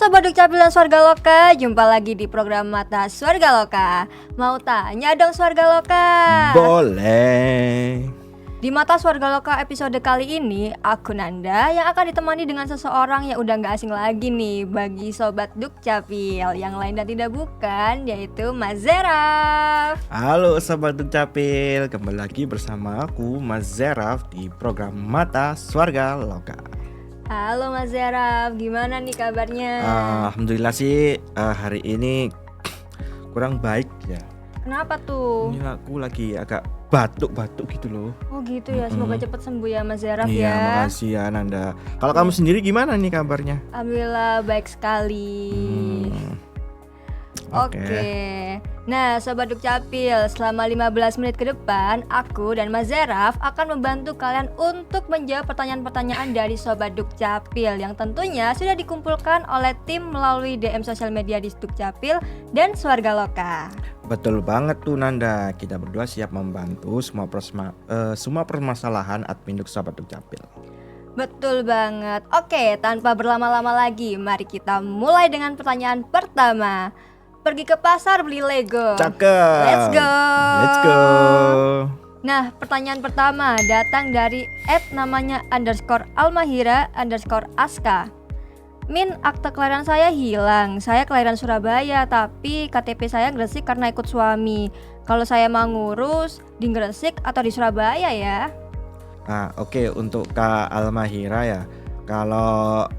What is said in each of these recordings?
Sobat Dukcapil dan Swarga Loka, jumpa lagi di program Mata Swarga Loka. Mau tanya dong Swarga Loka? Boleh. Di Mata Swarga Loka episode kali ini, aku Nanda yang akan ditemani dengan seseorang yang udah gak asing lagi nih bagi Sobat Dukcapil. Yang lain dan tidak bukan, yaitu Mas Zeraf. Halo Sobat Dukcapil, kembali lagi bersama aku Mas Zeraf di program Mata Swarga Loka. Halo Mas Zeraf, gimana nih kabarnya? Alhamdulillah sih hari ini kurang baik ya. Kenapa tuh? Ini aku lagi agak batuk-batuk gitu loh. Oh gitu ya, semoga cepat sembuh ya Mas Zeraf Iya, ya. makasih ya Nanda. Kalau kamu sendiri gimana nih kabarnya? Alhamdulillah baik sekali. Oke. Nah, Sobat Dukcapil, selama 15 menit ke depan, aku dan Mas Zeraf akan membantu kalian untuk menjawab pertanyaan-pertanyaan dari Sobat Dukcapil yang tentunya sudah dikumpulkan oleh tim melalui DM sosial media di Dukcapil dan Swarga Loka. Betul banget tuh Nanda. Kita berdua siap membantu semua permasalahan admin Sobat Dukcapil. Betul banget. Oke, tanpa berlama-lama lagi, mari kita mulai dengan pertanyaan pertama. Pergi ke pasar beli Lego. Cakep. Let's go. Let's go. Nah, pertanyaan pertama datang dari @namanya _almahira_aska. Min, akte kelahiran saya hilang. Saya kelahiran Surabaya, tapi KTP saya Gresik karena ikut suami. Kalau saya mau ngurus di Gresik atau di Surabaya ya? Nah, oke, untuk Kak Almahira ya. Kalau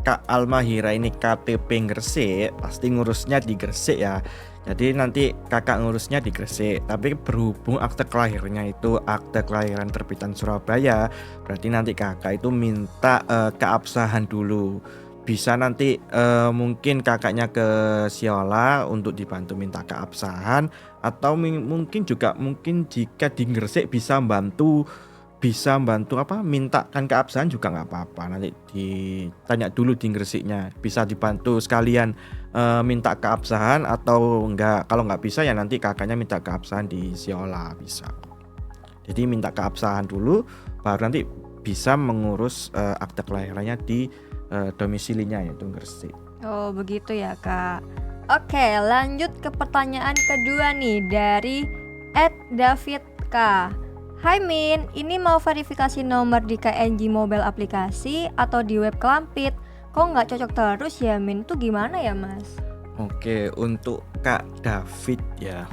Kak Almahira ini KTP Gresik, pasti ngurusnya di Gresik ya. Jadi nanti kakak ngurusnya di Gresik. Tapi berhubung akte kelahirannya itu akte kelahiran terbitan Surabaya, berarti nanti kakak itu minta keabsahan dulu. Bisa nanti mungkin kakaknya ke Siola untuk dibantu minta keabsahan, atau mungkin jika di Gresik bisa bantu mintakan keabsahan juga nggak apa-apa. Nanti ditanya dulu di Gresiknya, bisa dibantu sekalian minta keabsahan atau enggak. Kalau nggak bisa ya nanti kakaknya minta keabsahan di Siola bisa. Jadi minta keabsahan dulu, baru nanti bisa mengurus akte kelahirannya di domisilinya yaitu Gresik. Oh begitu ya Kak. Oke, lanjut ke pertanyaan kedua nih dari @davidk. Hai Min, ini mau verifikasi nomor di KNG mobile aplikasi atau di web Klampit. Kok nggak cocok terus ya Min? Itu gimana ya Mas? Oke, untuk Kak David ya,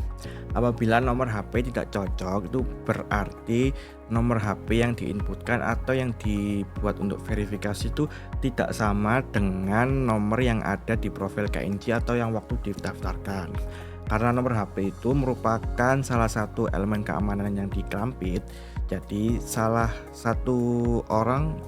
apabila nomor HP tidak cocok itu berarti nomor HP yang diinputkan atau yang dibuat untuk verifikasi itu tidak sama dengan nomor yang ada di profil KNG atau yang waktu didaftarkan. Karena nomor HP itu merupakan salah satu elemen keamanan yang diklampit. Jadi satu orang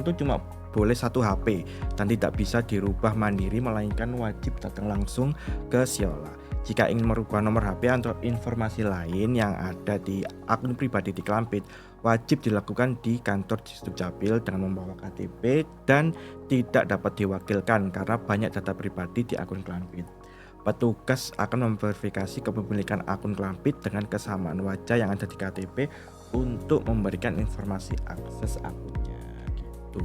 itu cuma boleh satu HP dan tidak bisa dirubah mandiri, melainkan wajib datang langsung ke Siola. Jika ingin merubah nomor HP atau informasi lain yang ada di akun pribadi di Klampit, wajib dilakukan di kantor Dukcapil dengan membawa KTP dan tidak dapat diwakilkan karena banyak data pribadi di akun Klampit. Petugas akan memverifikasi kepemilikan akun Klampit dengan kesamaan wajah yang ada di KTP untuk memberikan informasi akses akunnya gitu.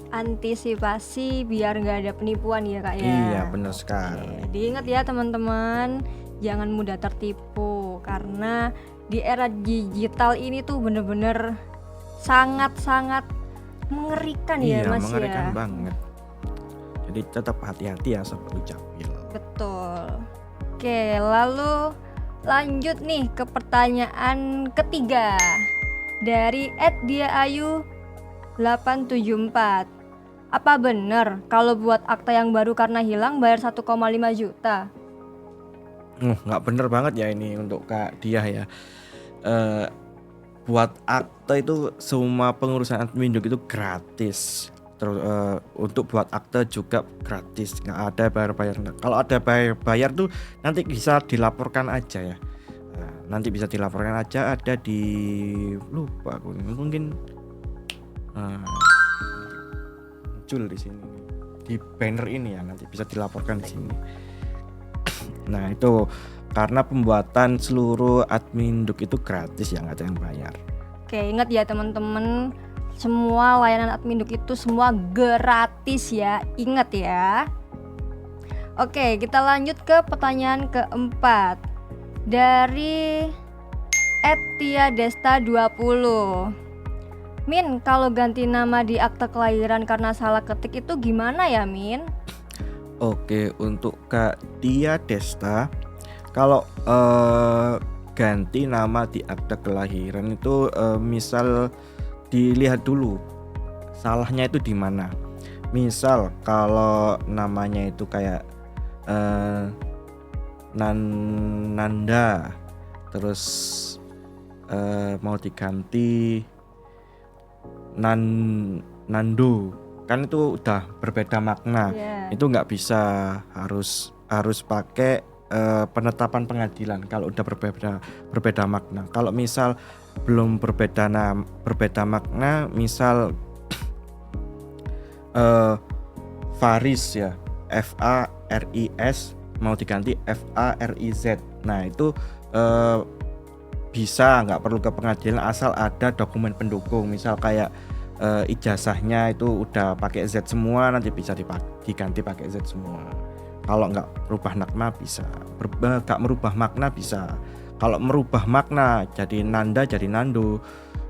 Antisipasi biar nggak ada penipuan ya Kak ya. Iya benar sekali. Diingat ya teman-teman, jangan mudah tertipu karena di era digital ini tuh bener-bener sangat-sangat mengerikan ya Mas ya. Iya mengerikan banget. Jadi tetap hati-hati ya Sobat Dukcapil. Betul. Oke, lalu lanjut nih ke pertanyaan ketiga dari @diaayu874. Apa benar kalau buat akta yang baru karena hilang bayar 1,5 juta? Nggak bener banget ya ini untuk Kak Diah ya. Buat akta itu semua pengurusan admin itu gratis. Terus untuk buat akte juga gratis, nggak ada bayar. Kalau ada bayar tuh nanti bisa dilaporkan aja ya. Nanti bisa dilaporkan aja, ada di lupa aku mungkin muncul di sini di banner ini ya, nanti bisa dilaporkan di sini. Nah itu karena pembuatan seluruh admin Duk itu gratis ya, nggak ada yang bayar. Oke, ingat ya teman-teman, semua layanan admin Duk itu semua gratis ya, ingat ya. Oke, kita lanjut ke pertanyaan keempat dari @tiadesta20. Min, kalau ganti nama di akte kelahiran karena salah ketik itu gimana ya, Min? Oke, untuk Kak Tia Desta, kalau ganti nama di akte kelahiran itu misal dilihat dulu salahnya itu di mana. Misal kalau namanya itu kayak Nanda, terus mau diganti Nando, kan itu udah berbeda makna. Itu nggak bisa, harus pakai penetapan pengadilan kalau udah berbeda makna. Kalau misal belum berbeda makna, misal Faris ya, FARIS mau diganti FARIZ. Nah itu bisa, nggak perlu ke pengadilan asal ada dokumen pendukung. Misal kayak ijazahnya itu udah pakai Z semua, nanti bisa diganti pakai Z semua. Kalau nggak merubah makna bisa, nggak merubah makna bisa. Kalau merubah makna jadi Nanda jadi Nando,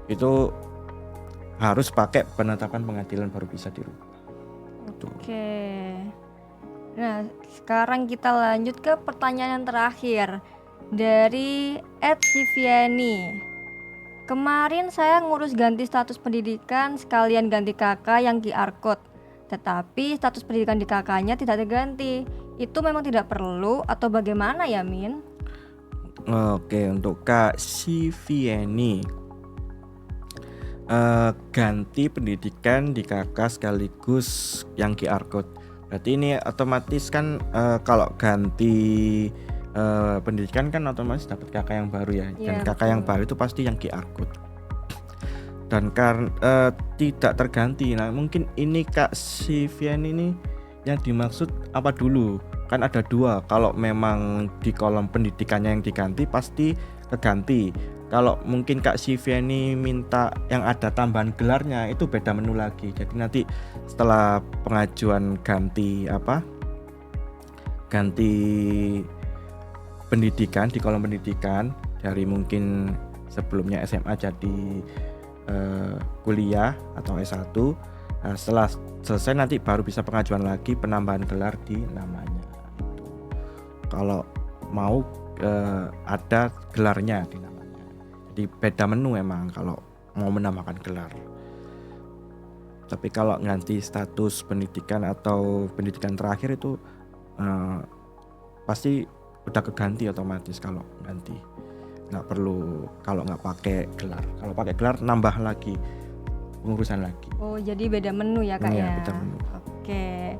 itu harus pakai penetapan pengadilan baru bisa dirubah. Oke. Nah, sekarang kita lanjut ke pertanyaan yang terakhir dari @siviani. Kemarin saya ngurus ganti status pendidikan sekalian ganti kakak yang QR code, tetapi status pendidikan di kakaknya tidak terganti. Itu memang tidak perlu atau bagaimana ya, Min? Oke, untuk Kak Siviani, ganti pendidikan di kakak sekaligus yang QR code. Berarti ini otomatis kan kalau ganti pendidikan kan otomatis dapat kakak yang baru ya. Dan kakak yang baru itu pasti yang QR code. Dan karena tidak terganti. Nah, mungkin ini Kak Sivian ini yang dimaksud apa dulu? Kan ada dua. Kalau memang di kolom pendidikannya yang diganti pasti keganti. Kalau mungkin Kak Sivian ini minta yang ada tambahan gelarnya, itu beda menu lagi. Jadi nanti setelah pengajuan ganti pendidikan di kolom pendidikan dari mungkin sebelumnya SMA jadi kuliah atau S1, nah, setelah selesai nanti baru bisa pengajuan lagi penambahan gelar di namanya. Kalau mau ada gelarnya di namanya, jadi beda menu emang kalau mau menambahkan gelar. Tapi kalau ganti status pendidikan atau pendidikan terakhir itu pasti udah keganti otomatis kalau ganti. Nggak perlu kalau nggak pakai gelar. Kalau pakai gelar nambah lagi pengurusan lagi. Oh, jadi beda menu ya Kak ya? Beda menu. Oke.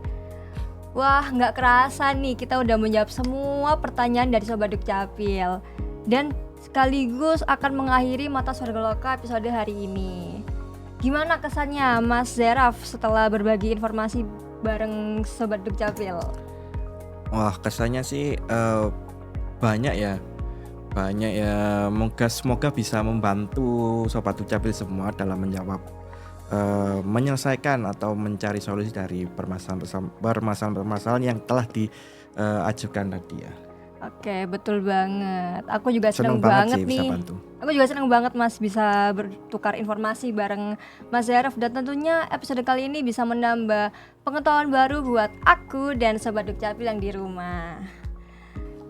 Wah, nggak kerasa nih kita udah menjawab semua pertanyaan dari Sobat Dukcapil. Dan sekaligus akan mengakhiri Mata Swarga Loka episode hari ini. Gimana kesannya Mas Zeraf setelah berbagi informasi bareng Sobat Dukcapil? Wah, kesannya sih banyak ya. Semoga bisa membantu Sobat Dukcapil semua dalam menjawab menyelesaikan atau mencari solusi dari permasalahan yang telah diajukan tadi ya. Oke, betul banget. Aku juga senang banget nih. Aku juga senang banget Mas bisa bertukar informasi bareng Mas Zeraf, dan tentunya episode kali ini bisa menambah pengetahuan baru buat aku dan Sobat Dukcapil yang di rumah.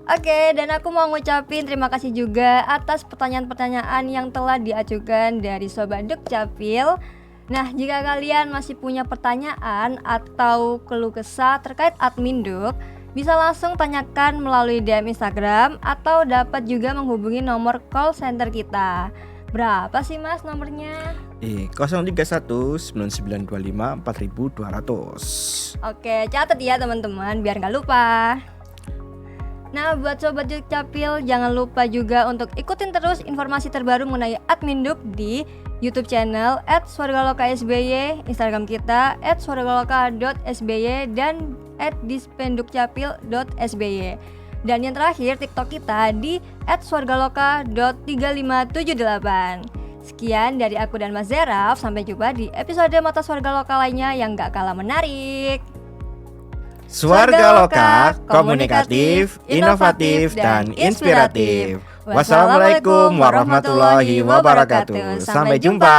Oke, dan aku mau ngucapin terima kasih juga atas pertanyaan-pertanyaan yang telah diajukan dari Sobat Dukcapil. Nah, jika kalian masih punya pertanyaan atau keluh kesah terkait admin Duk, bisa langsung tanyakan melalui DM Instagram atau dapat juga menghubungi nomor call center kita. Berapa sih Mas nomornya? 031 9925 4200. Oke, catat ya teman-teman biar gak lupa. Nah, buat Sobat Dukcapil, jangan lupa juga untuk ikutin terus informasi terbaru mengenai admin Duk di YouTube channel @swargalokasby, Instagram kita @swargaloka.sby dan @dispendukcapil.sby. Dan yang terakhir TikTok kita di @swargaloka.3578. Sekian dari aku dan Mas Zeraf, sampai jumpa di episode Mata Swarga Loka lainnya yang gak kalah menarik. Swarga Loka, komunikatif, inovatif, dan inspiratif. Wassalamualaikum warahmatullahi wabarakatuh. Sampai jumpa.